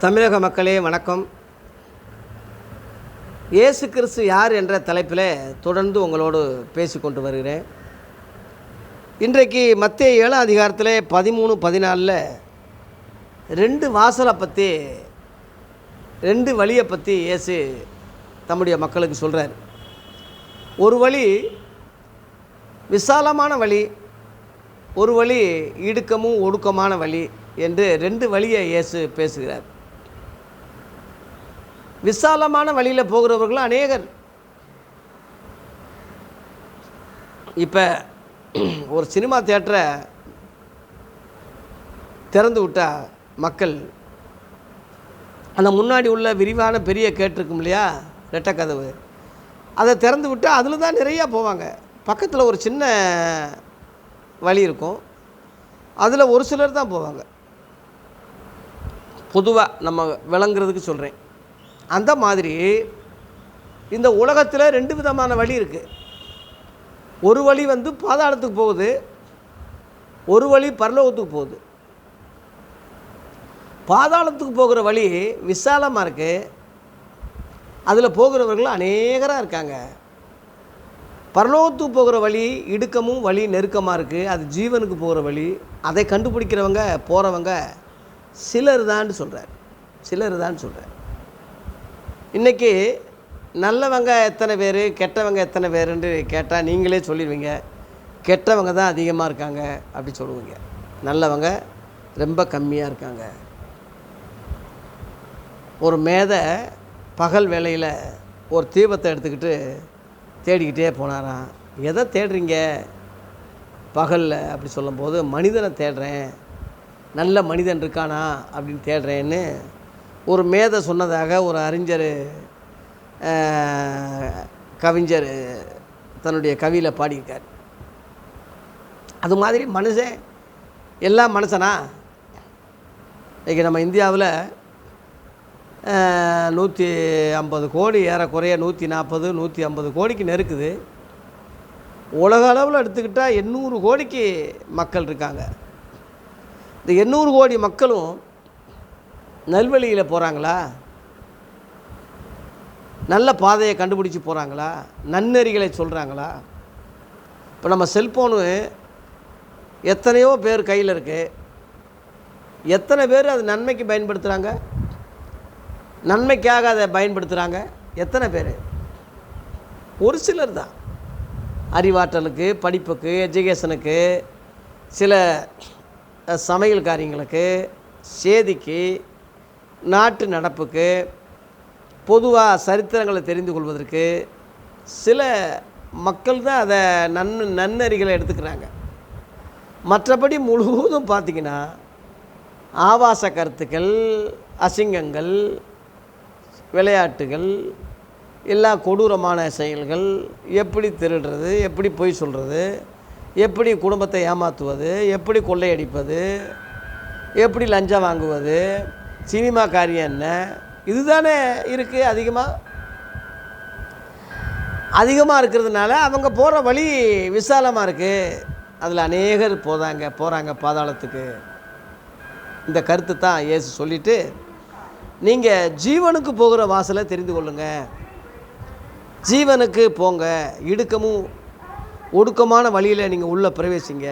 தமிழக மக்களே வணக்கம். இயேசு கிறிஸ்து யார் என்ற தலைப்பில் தொடர்ந்து உங்களோடு பேசிக்கொண்டு வருகிறேன். இன்றைக்கு மத்தேயு 7 அதிகாரத்தில் 13-14 2 வாசலை பற்றி, 2 வழியை பற்றி இயேசு தம்முடைய மக்களுக்கு சொல்கிறார். ஒரு வழி விசாலமான வழி, ஒரு வழி இடுக்கமும் ஒடுக்கமான வழி என்று 2 வழியை இயேசு பேசுகிறார். விசாலமான வழியில் போகிறவர்கள் அநேகர். இப்போ ஒரு சினிமா தியேட்டரை திறந்து விட்டால் மக்கள் அந்த முன்னாடி உள்ள விரிவான பெரிய கேட்டிருக்கும் இல்லையா, ரெட்டை கதவு, அதை திறந்து விட்டால் அதில் தான் நிறையா போவாங்க. பக்கத்தில் ஒரு சின்ன வழி இருக்கும், அதில் ஒரு சிலர் தான் போவாங்க. பொதுவாக நம்ம விளங்குறதுக்கு சொல்கிறேன். அந்த மாதிரி இந்த உலகத்தில் 2 விதமான வழி இருக்குது. ஒரு வழி பாதாளத்துக்கு போகுது, ஒரு வழி பரலோகத்துக்கு போகுது. பாதாளத்துக்கு போகிற வழி விசாலமாக இருக்குது, அதில் போகிறவர்கள் அநேகராக இருக்காங்க. பரலோகத்துக்கு போகிற வழி இடுக்கமும் வழி நெருக்கமாக இருக்குது, அது ஜீவனுக்கு போகிற வழி. அதை கண்டுபிடிக்கிறவங்க போகிறவங்க சிலர் தான் சொல்கிறார். இன்றைக்கி நல்லவங்க எத்தனை பேர், கெட்டவங்க எத்தனை பேருன்னு கேட்டால் நீங்களே சொல்லிடுவீங்க. கெட்டவங்க தான் அதிகமாக இருக்காங்க அப்படி சொல்லுவீங்க, நல்லவங்க ரொம்ப கம்மியாக இருக்காங்க. ஒரு மேதை பகல் வேளையில் ஒரு தீபத்தை எடுத்துக்கிட்டு தேடிக்கிட்டே போனாராம். எதை தேடுறீங்க பகலில் அப்படி சொல்லும்போது, மனிதனை தேடுறேன், நல்ல மனிதன் இருக்கானா அப்படின்னு தேடுறேன்னு ஒரு மேதை சொன்னதாக ஒரு அறிஞர் கவிஞர் தன்னுடைய கவியில் பாடியிருக்கார். அது மாதிரி மனுஷன் எல்லாம் மனுஷனா? இன்றைக்கி நம்ம இந்தியாவில் 150 கோடி, ஏறக்குறைய 140-150 கோடிக்கு நெருக்குது. உலக அளவில் எடுத்துக்கிட்டால் 800 கோடிக்கு மக்கள் இருக்காங்க. இந்த 800 கோடி மக்களும் நல்வழியில் போகிறாங்களா? நல்ல பாதையை கண்டுபிடிச்சி போகிறாங்களா? நன்னெறிகளை சொல்கிறாங்களா? இப்போ நம்ம செல்ஃபோனு எத்தனையோ பேர் கையில் இருக்குது. எத்தனை பேர் அது நன்மைக்கு பயன்படுத்துகிறாங்க, நன்மைக்காக அதை பயன்படுத்துகிறாங்க? எத்தனை பேர்? ஒரு சிலர் தான். அறிவாற்றலுக்கு, படிப்புக்கு, எஜுகேஷனுக்கு, சில சமையல் காரியங்களுக்கு, சேதிக்கு, நாட்டு நடப்புக்கு, பொதுவாக சரித்திரங்களை தெரிந்து கொள்வதற்கு சில மக்கள் தான் அதை நன்னறிகளை எடுத்துக்கிறாங்க. மற்றபடி முழுவதும் பார்த்திங்கன்னா ஆபாச கருத்துக்கள், அசிங்கங்கள், விளையாட்டுகள், எல்லா கொடூரமான செயல்கள், எப்படி திருடுறது, எப்படி பொய் சொல்கிறது, எப்படி குடும்பத்தை ஏமாற்றுவது, எப்படி கொள்ளையடிப்பது, எப்படி லஞ்சம் வாங்குவது, சினிமா காரியம் என்ன, இதுதானே இருக்குது. அதிகமாக இருக்கிறதுனால அவங்க போகிற வழி விசாலமாக இருக்குது, அதில் அநேகர் போகிறாங்க பாதாளத்துக்கு. இந்த கருத்து தான் இயேசு சொல்லிவிட்டு, நீங்கள் ஜீவனுக்கு போகிற வாசலை தெரிந்து கொள்ளுங்கள், ஜீவனுக்கு போங்க, இடுக்கமும் ஒடுக்கமான வழியில் நீங்கள் உள்ளே பிரவேசிங்க,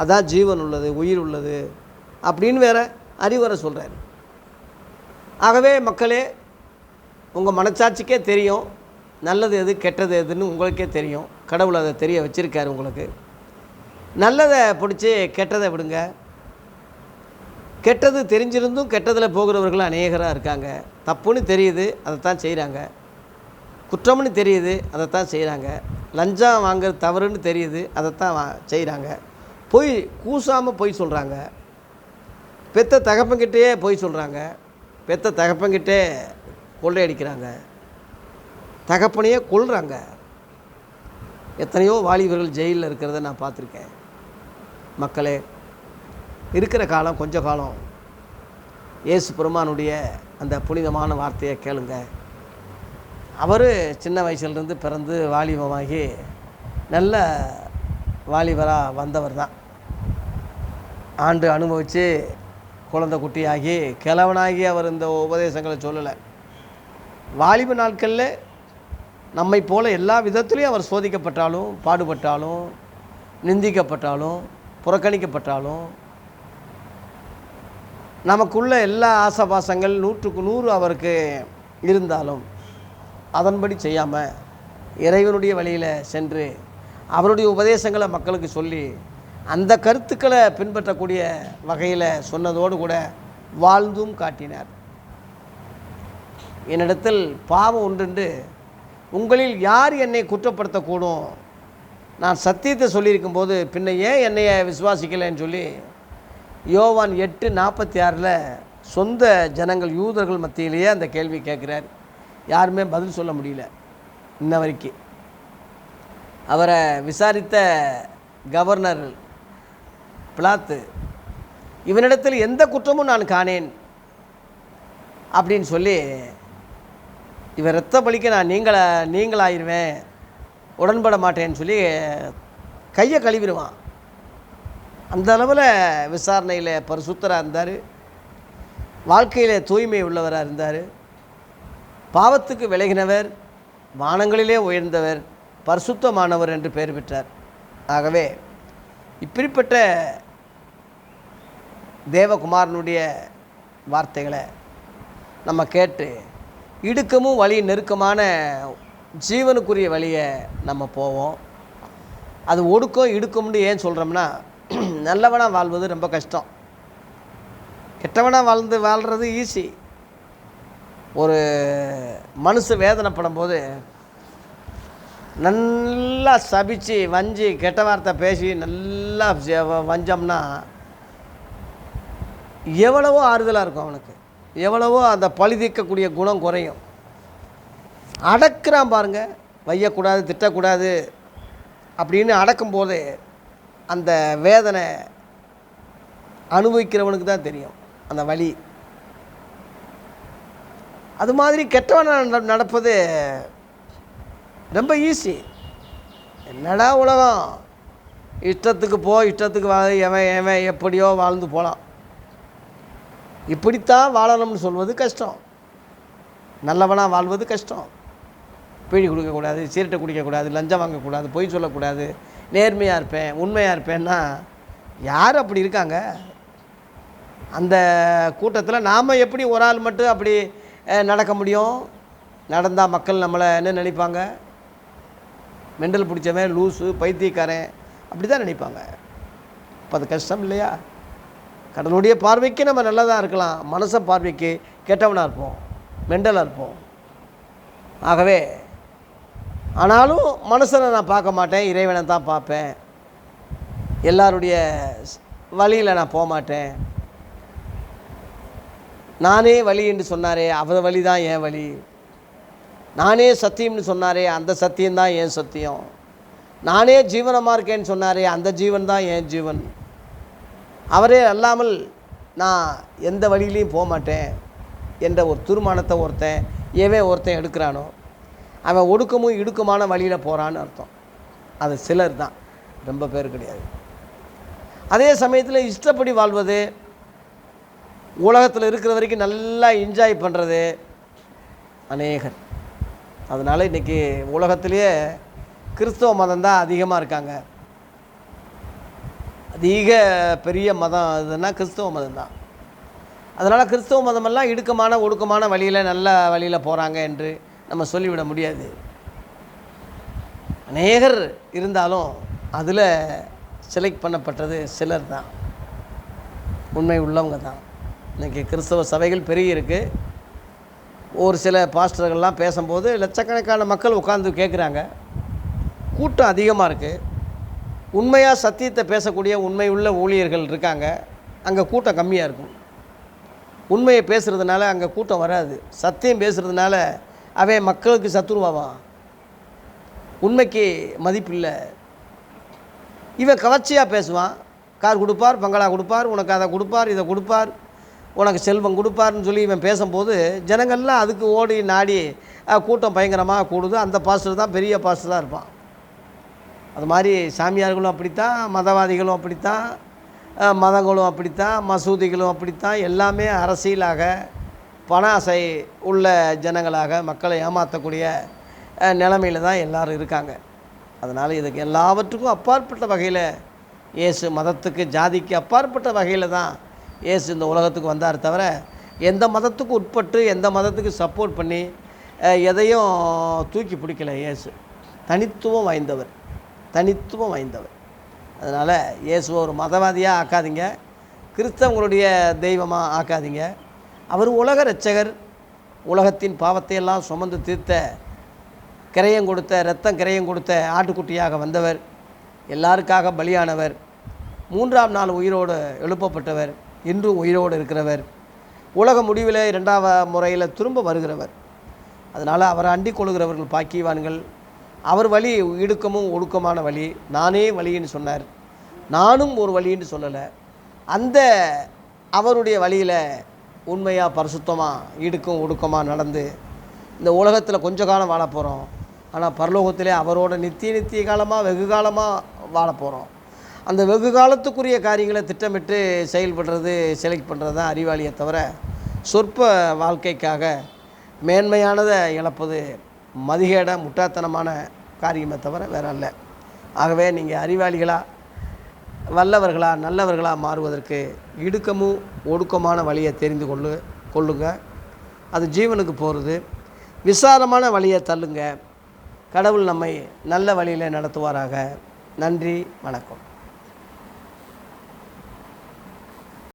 அதான் ஜீவன் உள்ளது, உயிர் உள்ளது அப்படின்னு வேறு அறிவுரை சொல்கிறார். ஆகவே மக்களே, உங்கள் மனச்சாட்சிக்கே தெரியும் நல்லது எது கெட்டது எதுன்னு உங்களுக்கே தெரியும். கடவுள் அதை தெரிய வச்சுருக்காரு உங்களுக்கு. நல்லதை பிடிச்சி கெட்டதை விடுங்க. கெட்டது தெரிஞ்சிருந்தும் கெட்டதில் போகிறவர்கள் அநேகராக இருக்காங்க. தப்புன்னு தெரியுது, அதைத்தான் செய்கிறாங்க. குற்றம்னு தெரியுது, அதைத்தான் செய்கிறாங்க. லஞ்சம் வாங்குறது தவறுன்னு தெரியுது, அதைத்தான் செய்கிறாங்க. பொய் கூசாமல் பொய் சொல்கிறாங்க. பெத்த தகப்பங்கிட்டே பொய் சொல்கிறாங்க. பெத்த தகப்பங்கிட்டே கொள்ளையடிக்கிறாங்க. தகப்பனையே கொல்றாங்க. எத்தனையோ வாலிபர்கள் ஜெயிலில் இருக்கிறத நான் பார்த்துருக்கேன். மக்களே, இருக்கிற காலம் கொஞ்ச காலம். இயேசு பெருமானுடைய அந்த புனிதமான வார்த்தையை கேளுங்க. அவர் சின்ன வயசுலேருந்து பிறந்து வாலிபமாகி நல்ல வாலிபராக வந்தவர் தான். ஆண்டு அனுபவித்து குழந்தை குட்டியாகி கிழவனாகி அவர் இந்த உபதேசங்களை சொல்லலை. வாலிப நாட்களில் நம்மை போல எல்லா விதத்துலேயும் அவர் சோதிக்கப்பட்டாலும், பாடுபட்டாலும், நிந்திக்கப்பட்டாலும், புறக்கணிக்கப்பட்டாலும், நமக்குள்ள எல்லா ஆசபாசங்கள் 100க்கு 100 அவருக்கு இருந்தாலும் அதன்படி செய்யாமல் இறைவனுடைய வழியில் சென்று அவருடைய உபதேசங்களை மக்களுக்கு சொல்லி அந்த கருத்துக்களை பின்பற்றக்கூடிய வகையில் சொன்னதோடு கூட வாழ்ந்தும் காட்டினார். என்னிடத்தில் பாவம் உண்டு, உங்களில் யார் என்னை குற்றப்படுத்தக்கூடும்? நான் சத்தியத்தை சொல்லியிருக்கும்போது பின்ன ஏன் என்னைய விசுவாசிக்கலைன்னு சொல்லி யோவான் 8:46 சொந்த ஜனங்கள் யூதர்கள் மத்தியிலேயே அந்த கேள்வி கேட்குறார். யாருமே பதில் சொல்ல முடியல இன்ன வரைக்கும். அவரை விசாரித்த கவர்னர் பிலாத்து, இவனிடத்தில் எந்த குற்றமும் நான் காணேன் அப்படின்னு சொல்லி, இவர் இரத்த பலிக்க நான் நீங்களாயிருவேன், உடன்பட மாட்டேன்னு சொல்லி கையை கழுவிடுவான். அந்த அளவில் விசாரணையில் பரிசுத்தராக இருந்தார், வாழ்க்கையில் தூய்மை உள்ளவராக இருந்தார், பாவத்துக்கு விலகினவர், வானங்களிலே உயர்ந்தவர், பரிசுத்தமானவர் என்று பெயர் பெற்றார். ஆகவே இப்படிப்பட்ட தேவகுமாரனுடைய வார்த்தைகளை நம்ம கேட்டு இடுக்கமும் வழி நெருக்கமான ஜீவனுக்குரிய வழியை நம்ம போவோம். அது ஒடுக்கம் இடுக்கம்னு ஏன் சொல்கிறோம்னா, நல்லவனாக வாழ்வது ரொம்ப கஷ்டம், கெட்டவனாக வாழ்கிறது ஈஸி. ஒரு மனுஷன் வேதனைப்படும் போது நல்லா சபிச்சு வஞ்சி கெட்ட வார்த்தை பேசி நல்லா வஞ்சம்னா எவ்வளவோ ஆறுதலாக இருக்கும் அவனுக்கு, எவ்வளவோ அந்த பழி தீர்க்கக்கூடிய குணம் குறையும். அடக்குறான் பாருங்க, வையக்கூடாது திட்டக்கூடாது அப்படின்னு அடக்கும்போது அந்த வேதனை அனுபவிக்கிறவனுக்கு தான் தெரியும் அந்த வலி. அது மாதிரி கெட்டவன் நடப்பது ரொம்ப ஈஸி. என்னடா உலகம், இஷ்டத்துக்கு இஷ்டத்துக்கு எவன் எப்படியோ வாழ்ந்து போகலாம். இப்படித்தான் வாழணும்னு சொல்வது கஷ்டம், நல்லவனாக வாழ்வது கஷ்டம். பீடி குடிக்கக்கூடாது, சீரட்டை குடிக்கக்கூடாது, லஞ்சம் வாங்கக்கூடாது, பொய் சொல்லக்கூடாது, நேர்மையாக இருப்பேன், உண்மையாக இருப்பேன்னா யார் அப்படி இருக்காங்க? அந்த கூட்டத்தில் நாம் எப்படி ஒரு ஆள் மட்டும் அப்படி நடக்க முடியும்? நடந்தால் மக்கள் நம்மளை என்ன நினைப்பாங்க? மெண்டல் பிடிச்சவன், லூஸு, பைத்தியக்காரன், அப்படி தான் நினைப்பாங்க. இப்போ அது கஷ்டம் இல்லையா? கடவுளுடைய பார்வைக்கு நம்ம நல்லதாக இருக்கலாம், மனசன் பார்வைக்கு கெட்டவனாக இருப்போம், மெண்டலாக இருப்போம். ஆகவே ஆனாலும் மனுஷனை நான் பார்க்க மாட்டேன், இறைவனை தான் பார்ப்பேன். எல்லாருடைய வழியில் நான் போக மாட்டேன். நானே வழி என்று சொன்னாரே, அவர் வழி தான் என் வழி. நானே சத்தியம்னு சொன்னாரே, அந்த சத்தியம்தான் என் சத்தியம். நானே ஜீவனமாக இருக்கேன்னு சொன்னாரே, அந்த ஜீவன் தான் என் ஜீவன். அவரே அல்லாமல் நான் எந்த வழியிலையும் போக மாட்டேன் என்ற ஒரு தீர்மானத்தை ஒருத்தன் எடுக்கிறானோ அவன் ஒடுக்கமும் இடுக்கமான வழியில் போகிறான்னு அர்த்தம். அது சிலர் தான், ரொம்ப பேர் கிடையாது. அதே சமயத்தில் இஷ்டப்படி வாழ்வது, உலகத்தில் இருக்கிற வரைக்கும் நல்லா என்ஜாய் பண்ணுறது அநேகர். அதனால் இன்றைக்கி உலகத்திலேயே கிறிஸ்தவ மதம் தான் அதிகமாக இருக்காங்க. அதிக பெரிய மதம் இதுன்னா கிறிஸ்தவ மதம் தான். அதனால் கிறிஸ்தவ மதமெல்லாம் இடுக்கமான ஒடுக்கமான வழியில் நல்ல வழியில் போகிறாங்க என்று நம்ம சொல்லிவிட முடியாது. அநேகர் இருந்தாலும் அதில் செலக்ட் பண்ணப்பட்டது சிலர் தான், உண்மை உள்ளவங்க தான். இன்றைக்கி கிறிஸ்தவ சபைகள் பெரிய இருக்குது. ஒரு சில பாஸ்டர்கள்லாம் பேசும்போது லட்சக்கணக்கான மக்கள் உட்கார்ந்து கேட்குறாங்க, கூட்டம் அதிகமாக இருக்குது. உண்மையாக சத்தியத்தை பேசக்கூடிய உண்மை உள்ள ஊழியர்கள் இருக்காங்க, அங்கே கூட்டம் கம்மியாக இருக்கும். உண்மையை பேசுகிறதுனால அங்கே கூட்டம் வராது, சத்தியம் பேசுகிறதுனால அவன் மக்களுக்கு சத்துருவாவான், உண்மைக்கு மதிப்பில்லை. இவன் கவர்ச்சியாக பேசுவான், கார் கொடுப்பார், பங்களா கொடுப்பார், உனக்கு அதை கொடுப்பார், இதை கொடுப்பார், உனக்கு செல்வம் கொடுப்பார்னு சொல்லி இவன் பேசும்போது ஜனங்கள்லாம் அதுக்கு ஓடி நாடி கூட்டம் பயங்கரமாக கூடுது. அந்த பாஸ்டர் தான் பெரிய பாஸ்டர் தான் இருப்பான். அது மாதிரி சாமியார்களும் அப்படித்தான், மதவாதிகளும் அப்படித்தான், மதங்களும் அப்படித்தான், மசூதிகளும் அப்படித்தான். எல்லாமே அரசியலாக பண ஆசை உள்ள ஜனங்களாக மக்களை ஏமாற்றக்கூடிய நிலைமையில் தான் எல்லோரும் இருக்காங்க. அதனால் இதுக்கு எல்லாவற்றுக்கும் அப்பாற்பட்ட வகையில் இயேசு, மதத்துக்கு ஜாதிக்கு அப்பாற்பட்ட வகையில் தான் இயேசு இந்த உலகத்துக்கு வந்தார் தவிர, எந்த மதத்துக்கு உட்பட்டு எந்த மதத்துக்கு சப்போர்ட் பண்ணி எதையும் தூக்கி பிடிக்கல. இயேசு தனித்துவம் வாய்ந்தவர், தனித்துவம் வாய்ந்தவர். அதனால் இயேசுவை ஒரு மதவாதியாக ஆக்காதீங்க, கிறிஸ்தவங்களுடைய தெய்வமாக ஆக்காதீங்க. அவர் உலக இரட்சகர், உலகத்தின் பாவத்தையெல்லாம் சுமந்து தீர்த்த, கிரயம் கொடுத்த, இரத்தம் கிரயம் கொடுத்த ஆட்டுக்குட்டியாக வந்தவர், எல்லாருக்காக பலியானவர், 3ஆம் நாள் உயிரோடு எழுப்பப்பட்டவர், இன்றும் உயிரோடு இருக்கிறவர், உலக முடிவில் 2வது முறையில் திரும்ப வருகிறவர். அதனால் அவரை அண்டிக் கொள்கிறவர்கள் பாக்கியவான்கள். அவர் வழி இடுக்கமும் ஒடுக்கமான வழி. நானே வழின்னு சொன்னார், நானும் ஒரு வழின்னு சொல்லலை. அந்த அவருடைய வழியில் உண்மையாக பரிசுத்தமாக இடுக்கும் ஒடுக்கமாக நடந்து இந்த உலகத்தில் கொஞ்ச காலம் வாழ போகிறோம். ஆனால் பரலோகத்திலே அவரோட நித்திய காலமாக வெகு காலமாக வாழ போகிறோம். அந்த வெகு காலத்துக்குரிய காரியங்களை திட்டமிட்டு செயல்படுறது, செலக்ட் பண்ணுறது தான் அறிவாளியை தவிர, சொற்ப வாழ்க்கைக்காக மேன்மையானதை இழப்பது மதிகேட முட்டாள்தனமான காரியமே தவிர வேற அல்ல. ஆகவே நீங்கள் அறிவாளிகளாக, வல்லவர்களாக, நல்லவர்களாக மாறுவதற்கு இடுக்கமும் ஒடுக்கமான வழியை தெரிந்து கொள்ளுங்க. அது ஜீவனுக்கு போகிறது. விசாலமான வழியை தள்ளுங்க. கடவுள் நம்மை நல்ல வழியில் நடத்துவாராக. நன்றி, வணக்கம்.